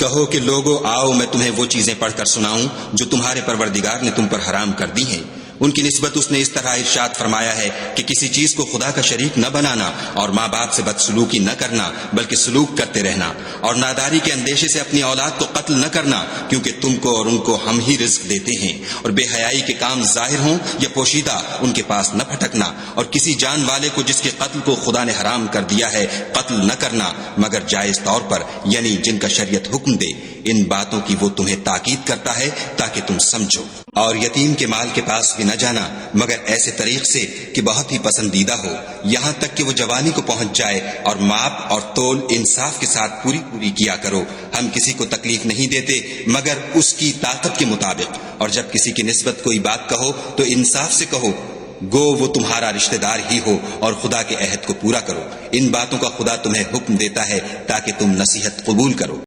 कहो कि लोगो आओ मैं तुम्हें वो चीजें पढ़कर सुनाऊं जो तुम्हारे परवरदिगार ने तुम पर हराम कर दी हैं। उनकी निस्बत उसने इस तरह इरशाद फरमाया है कि किसी चीज को खुदा का शरीक न बनाना और माँ बाप से बदसलूकी न करना बल्कि सलूक करते रहना और नादारी के अंदेशे से अपनी औलाद को कत्ल न करना, क्योंकि तुमको और उनको हम ही रिज्क देते हैं। और बेहयाई के काम जाहिर हों या पोशीदा उनके पास न भटकना और किसी जान वाले को जिसके कत्ल को खुदा ने हराम कर दिया है कत्ल न करना मगर जायज तौर पर, यानी जिनका शरीयत हुक्म दे। इन बातों की वो तुम्हें ताकीद करता है ताकि तुम समझो। और यतीम के माल के पास भी न जाना मगर ऐसे तरीक से कि बहुत ही पसंदीदा हो, यहाँ तक कि वो जवानी को पहुंच जाए। और माप और तोल इंसाफ के साथ पूरी पूरी किया करो। हम किसी को तकलीफ नहीं देते मगर उसकी ताकत के मुताबिक। और जब किसी की निस्बत कोई बात कहो तो इंसाफ से कहो, गो वो तुम्हारा रिश्तेदार ही हो, और खुदा के अहद को पूरा करो। इन बातों का खुदा तुम्हें हुक्म देता है ताकि तुम नसीहत कबूल करो।